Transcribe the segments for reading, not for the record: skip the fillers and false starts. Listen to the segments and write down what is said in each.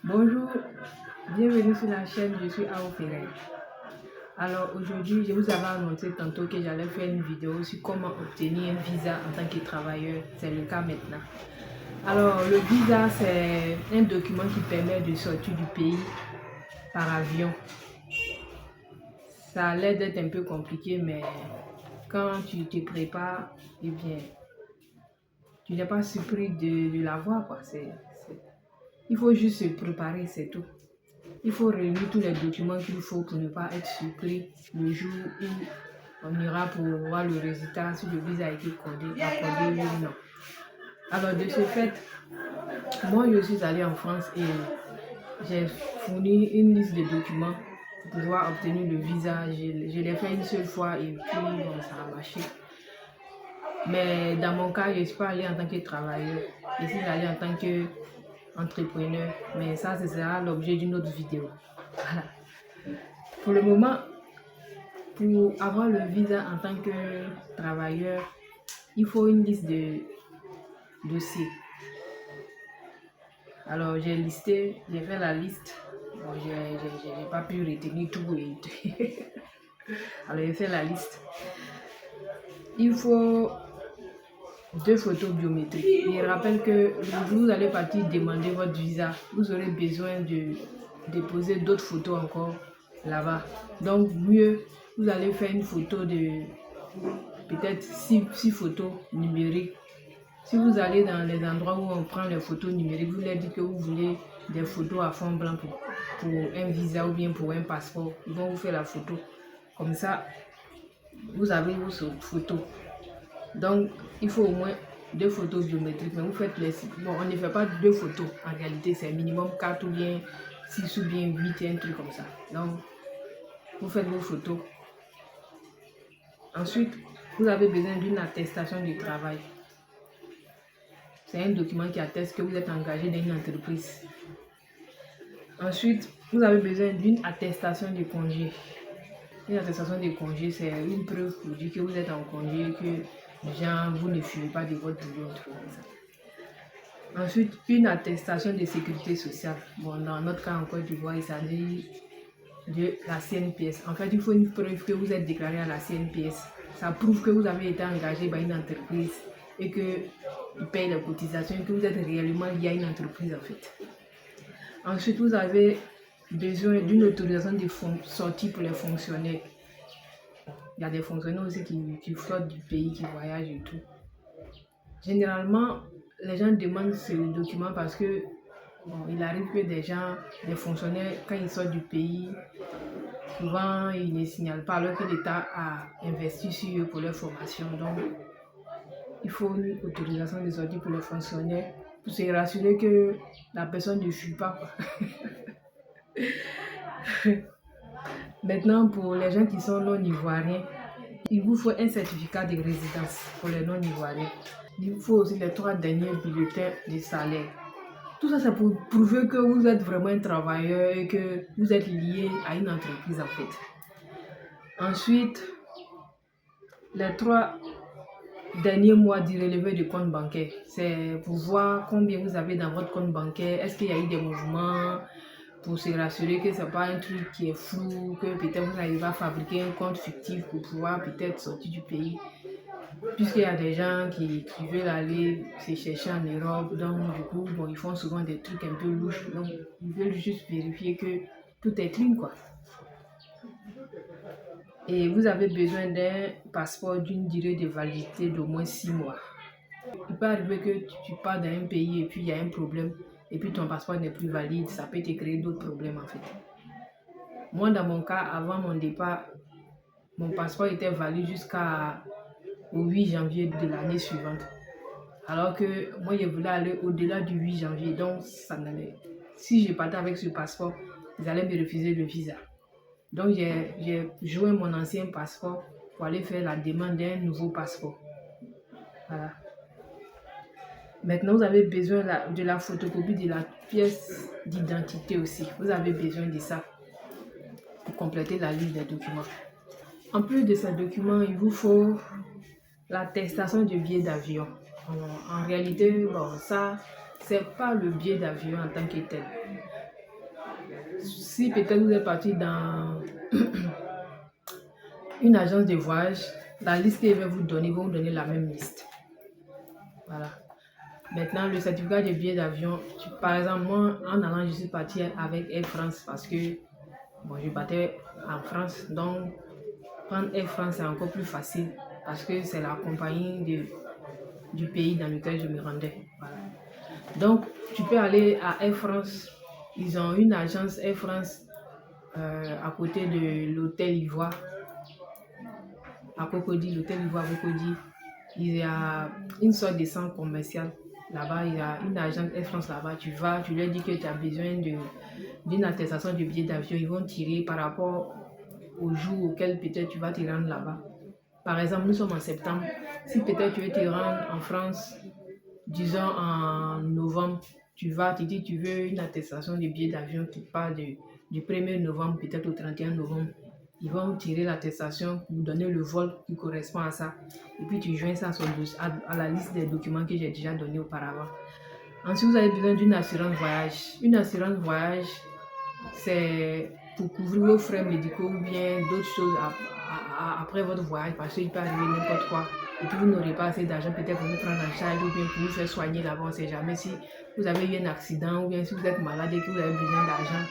Bonjour, bienvenue sur la chaîne, je suis Ao Ferrer. Alors aujourd'hui, je vous avais annoncé tantôt que j'allais faire une vidéo sur comment obtenir un visa en tant que travailleur. C'est le cas maintenant. Alors le visa, c'est un document qui permet de sortir du pays par avion. Ça a l'air d'être un peu compliqué, mais quand tu te prépares, eh bien, tu n'es pas surpris de l'avoir, quoi. Il faut juste se préparer, c'est tout. Il faut réunir tous les documents qu'il faut pour ne pas être surpris le jour où on ira pour voir le résultat, si le visa a été accordé ou non. Alors de ce fait, moi je suis allée en France et j'ai fourni une liste de documents pour pouvoir obtenir le visa. Je l'ai fait une seule fois et puis bon, ça a marché. Mais dans mon cas, je ne suis pas allée en tant que travailleur, je suis allée en tant qu'entrepreneur. Mais ça, ce sera l'objet d'une autre vidéo. Voilà. Pour le moment, pour avoir le visa en tant que travailleur, il faut une liste de dossiers. Alors j'ai fait la liste. Bon, j'ai pas pu retenir tout. Alors j'ai fait la liste. Il faut 2 photos biométriques. Je rappelle que le jour où vous allez partir demander votre visa, vous aurez besoin de déposer d'autres photos encore là-bas. Donc mieux, vous allez faire une photo de peut-être 6 photos numériques. Si vous allez dans les endroits où on prend les photos numériques, vous leur dites que vous voulez des photos à fond blanc pour un visa ou bien pour un passeport. Ils vont vous faire la photo. Comme ça, vous avez vos photos. Donc, il faut au moins 2 photos biométriques. Mais vous faites les... Bon, on ne fait pas 2 photos. En réalité, c'est minimum 4 ou bien 6 ou bien 8, un truc comme ça. Donc, vous faites vos photos. Ensuite, vous avez besoin d'une attestation de travail. C'est un document qui atteste que vous êtes engagé dans une entreprise. Ensuite, vous avez besoin d'une attestation de congé. Une attestation de congé, c'est une preuve pour dire que vous êtes en congé, que genre, vous ne fuyez pas de votre boulot. Ensuite, une attestation de sécurité sociale. Bon, dans notre cas en Côte d'Ivoire, il s'agit de la CNPS. En fait, il faut une preuve que vous êtes déclaré à la CNPS. Ça prouve que vous avez été engagé par une entreprise et qu'ils payent les cotisations et que vous êtes réellement lié à une entreprise en fait. Ensuite, vous avez besoin d'une autorisation de sortie pour les fonctionnaires. Il y a des fonctionnaires aussi qui flottent du pays, qui voyagent et tout. Généralement, les gens demandent ce document parce que bon, il arrive que des fonctionnaires, quand ils sortent du pays, souvent ils ne signalent pas alors que l'État a investi sur eux pour leur formation. Donc, il faut une autorisation de sortie pour les fonctionnaires pour se rassurer que la personne ne fuit pas. Maintenant, pour les gens qui sont non-ivoiriens, il vous faut un certificat de résidence pour les non-ivoiriens. Il vous faut aussi les 3 derniers bulletins de salaire. Tout ça, c'est pour prouver que vous êtes vraiment un travailleur et que vous êtes lié à une entreprise en fait. Ensuite, les 3 derniers mois du relevé de compte bancaire. C'est pour voir combien vous avez dans votre compte bancaire. Est-ce qu'il y a eu des mouvements pour se rassurer que ce n'est pas un truc qui est flou, que peut-être vous arrivez à fabriquer un compte fictif pour pouvoir peut-être sortir du pays. Puisqu'il y a des gens qui veulent aller se chercher en Europe, donc du coup, bon, ils font souvent des trucs un peu louches. Donc, ils veulent juste vérifier que tout est clean, quoi. Et vous avez besoin d'un passeport d'une durée de validité d'au moins 6 mois. Il peut arriver que tu pars dans un pays et puis il y a un problème et puis ton passeport n'est plus valide, ça peut te créer d'autres problèmes en fait. Moi, dans mon cas, avant mon départ, mon passeport était valide jusqu'au 8 janvier de l'année suivante. Alors que moi, je voulais aller au-delà du 8 janvier, donc si je partais avec ce passeport, ils allaient me refuser le visa. Donc, j'ai joint mon ancien passeport pour aller faire la demande d'un nouveau passeport. Voilà. Maintenant, vous avez besoin de la photocopie de la pièce d'identité aussi. Vous avez besoin de ça pour compléter la liste des documents. En plus de ces documents, il vous faut l'attestation du billet d'avion. En réalité, bon, ça, c'est pas le billet d'avion en tant que tel. Si peut-être vous êtes parti dans une agence de voyage, la liste qu'ils vont vous donner, ils vont vous donner la même liste. Voilà. Maintenant, le certificat de billet d'avion, par exemple, moi, en allant, je suis partie avec Air France parce que bon, je partais en France. Donc, prendre Air France, c'est encore plus facile parce que c'est la compagnie du pays dans lequel je me rendais. Voilà. Donc, tu peux aller à Air France. Ils ont une agence Air France à côté de l'hôtel Ivoire, à Cocody, l'hôtel Ivoire à Cocody. Il y a une sorte de centre commercial. Là-bas, il y a une agence Air France là-bas. Tu vas, tu leur dis que tu as besoin d'une attestation de billet d'avion. Ils vont tirer par rapport au jour auquel peut-être tu vas te rendre là-bas. Par exemple, nous sommes en septembre. Si peut-être tu veux te rendre en France, disons en novembre, tu vas te dire tu veux une attestation de billet d'avion qui part du 1er novembre peut-être au 31 novembre. Ils vont tirer l'attestation pour donner le vol qui correspond à ça. Et puis tu joins ça à la liste des documents que j'ai déjà donnés auparavant. Ensuite, vous avez besoin d'une assurance voyage. Une assurance voyage, c'est pour couvrir vos frais médicaux ou bien d'autres choses après votre voyage parce qu'il peut arriver n'importe quoi. Et puis vous n'aurez pas assez d'argent peut-être pour vous prendre en charge ou bien pour vous faire soigner là-bas. On ne sait jamais si vous avez eu un accident ou bien si vous êtes malade et que vous avez besoin d'argent.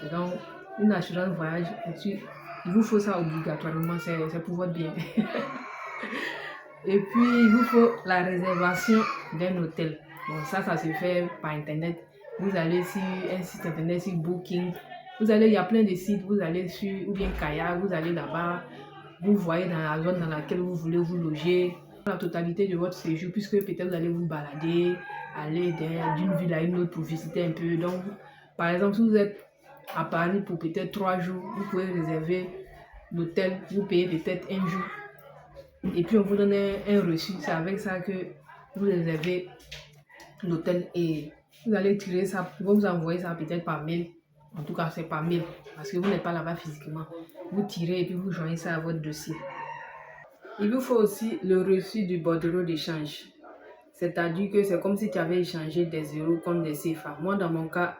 Donc, une assurance voyage, il vous faut ça obligatoirement, c'est pour votre bien. Et puis, il vous faut la réservation d'un hôtel. Bon, ça se fait par Internet. Vous allez sur un site Internet, sur Booking. Il y a plein de sites, vous allez sur, ou bien Kayak, vous allez là-bas. Vous voyez dans la zone dans laquelle vous voulez vous loger. La totalité de votre séjour, puisque peut-être vous allez vous balader, aller d'une ville à une autre pour visiter un peu. Donc, par exemple, si vous êtes à Paris pour peut-être 3 jours, vous pouvez réserver l'hôtel, vous payez peut-être un jour. Et puis on vous donne un reçu. C'est avec ça que vous réservez l'hôtel et vous allez tirer ça, ils vont vous envoyer ça peut-être par mail. En tout cas, c'est par mail parce que vous n'êtes pas là-bas physiquement. Vous tirez et puis vous joignez ça à votre dossier. Il vous faut aussi le reçu du bordereau d'échange. C'est-à-dire que c'est comme si tu avais échangé des euros contre des CFA. Moi, dans mon cas,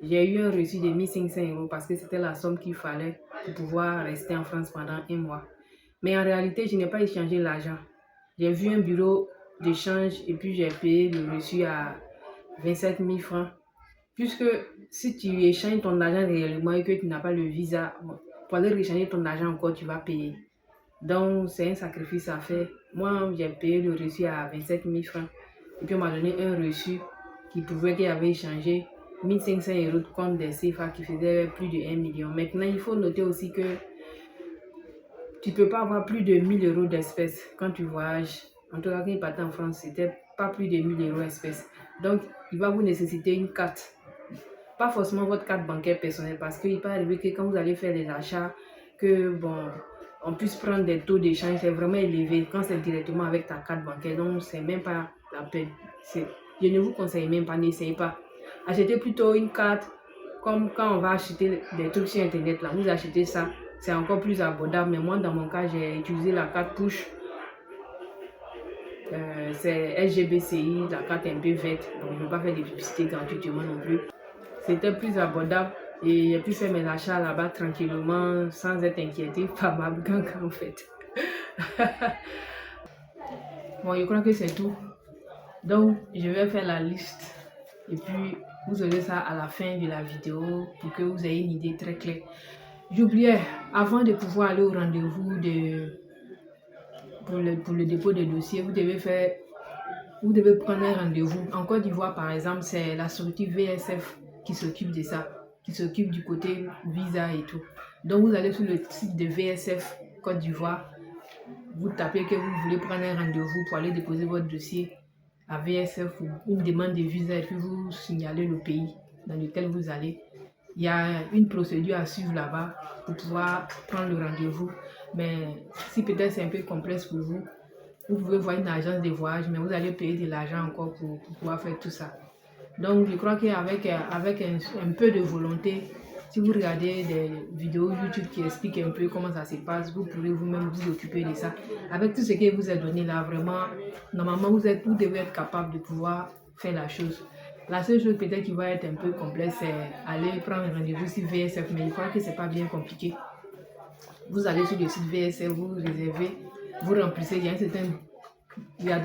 j'ai eu un reçu de 1500 euros parce que c'était la somme qu'il fallait pour pouvoir rester en France pendant 1 mois. Mais en réalité, je n'ai pas échangé l'argent. J'ai vu un bureau d'échange et puis j'ai payé le reçu à 27 000 francs. Puisque si tu échanges ton argent réellement et que tu n'as pas le visa, pour aller réchanger ton argent encore, tu vas payer. Donc, c'est un sacrifice à faire. Moi, j'ai payé le reçu à 27 000 francs. Et puis, on m'a donné un reçu qui prouvait qu'il avait échangé 1500 euros contre des CFA qui faisaient plus de 1 million. Maintenant, il faut noter aussi que tu ne peux pas avoir plus de 1000 euros d'espèces quand tu voyages. En tout cas, quand il partait en France, c'était pas plus de 1000 euros d'espèces. Donc, il va vous nécessiter une carte. Pas forcément votre carte bancaire personnelle parce qu'il peut arriver que quand vous allez faire des achats, que bon, on puisse prendre des taux d'échange, c'est vraiment élevé quand c'est directement avec ta carte bancaire. Donc, c'est même pas la peine. Je ne vous conseille même pas, n'essayez pas. Achetez plutôt une carte comme quand on va acheter des trucs sur Internet. Là, vous achetez ça, c'est encore plus abordable. Mais moi, dans mon cas, j'ai utilisé la carte push. C'est SGBCI, la carte un peu verte. Donc, je ne veux pas faire des publicités gratuitement non plus. C'était plus abordable et j'ai pu faire mes achats là-bas tranquillement sans être inquiété par ma gang en fait. Bon, je crois que c'est tout. Donc, je vais faire la liste et puis vous aurez ça à la fin de la vidéo pour que vous ayez une idée très claire. J'oubliais, avant de pouvoir aller au rendez-vous pour le dépôt de dossier, vous devez prendre un rendez-vous. En Côte d'Ivoire, par exemple, c'est la structure VSF qui s'occupe de ça, qui s'occupe du côté visa et tout. Donc, vous allez sur le site de VSF Côte d'Ivoire, vous tapez que vous voulez prendre un rendez-vous pour aller déposer votre dossier à VSF ou une demande de visa et puis vous signalez le pays dans lequel vous allez. Il y a une procédure à suivre là-bas pour pouvoir prendre le rendez-vous. Mais si peut-être c'est un peu complexe pour vous, vous pouvez voir une agence de voyage, mais vous allez payer de l'argent encore pour pouvoir faire tout ça. Donc, je crois qu'avec un peu de volonté, si vous regardez des vidéos YouTube qui expliquent un peu comment ça se passe, vous pourrez vous-même vous occuper de ça. Avec tout ce qui vous est donné là, vraiment, normalement, vous devez être capable de pouvoir faire la chose. La seule chose peut-être qui va être un peu complexe, c'est aller prendre un rendez-vous sur VSF, mais je crois que c'est pas bien compliqué. Vous allez sur le site VSF, vous réservez, vous remplissez, il y a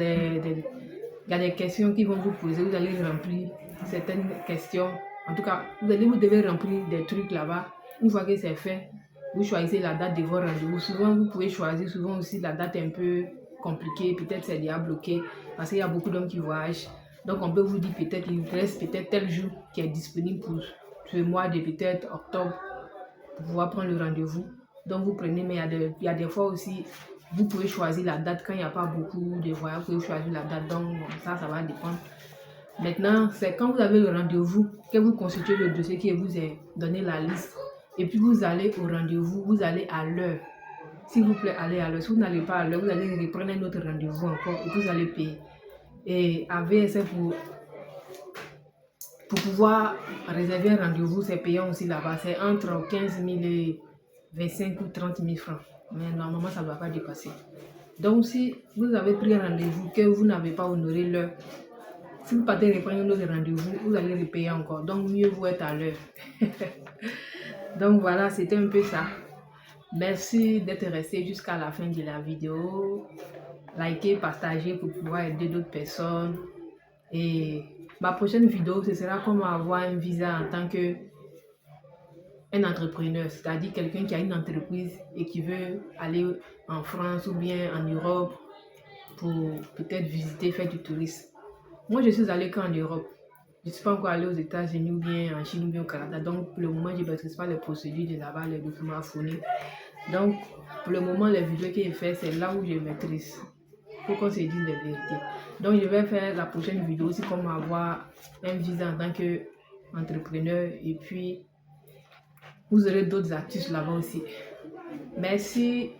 des questions qui vont vous poser, vous allez remplir certaines questions. En tout cas, vous devez remplir des trucs là-bas. Une fois que c'est fait, vous choisissez la date de vos rendez-vous. Souvent, vous pouvez choisir souvent aussi la date un peu compliquée. Peut-être c'est déjà bloqué parce qu'il y a beaucoup d'hommes qui voyagent. Donc, on peut vous dire peut-être il reste peut-être tel jour qui est disponible pour ce mois de peut-être octobre pour pouvoir prendre le rendez-vous. Donc, vous prenez, mais il y a des fois aussi, vous pouvez choisir la date quand il n'y a pas beaucoup de voyages. Vous pouvez choisir la date. Donc, ça va dépendre. Maintenant, c'est quand vous avez le rendez-vous que vous consultez le dossier qui vous est donné la liste. Et puis, vous allez au rendez-vous, vous allez à l'heure. S'il vous plaît, allez à l'heure. Si vous n'allez pas à l'heure, vous allez reprendre un autre rendez-vous encore et vous allez payer. Et à VSF, pour pouvoir réserver un rendez-vous, c'est payant aussi là-bas. C'est entre 15 000 et 25 ou 30 000 francs. Mais normalement, ça ne doit pas dépasser. Donc, si vous avez pris un rendez-vous que vous n'avez pas honoré l'heure, si vous partez reprendre un autre rendez-vous, vous allez repayer encore. Donc, mieux vous être à l'heure. Donc, voilà, c'était un peu ça. Merci d'être resté jusqu'à la fin de la vidéo. Likez, partagez pour pouvoir aider d'autres personnes. Et ma prochaine vidéo, ce sera comment avoir un visa en tant qu'un entrepreneur, c'est-à-dire quelqu'un qui a une entreprise et qui veut aller en France ou bien en Europe pour peut-être visiter, faire du tourisme. Moi, je suis allée qu'en Europe. Je ne suis pas encore allée aux États-Unis ou bien en Chine ou bien au Canada. Donc, pour le moment, je ne maîtrise pas les procédures de là-bas, les documents à fournir. Donc, pour le moment, les vidéos que je fais, c'est là où je maîtrise. Il faut qu'on se dise les vérités. Donc, je vais faire la prochaine vidéo aussi comment avoir un visa en tant qu'entrepreneur. Et puis, vous aurez d'autres astuces là-bas aussi. Merci.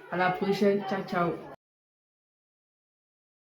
À la prochaine. Ciao, ciao.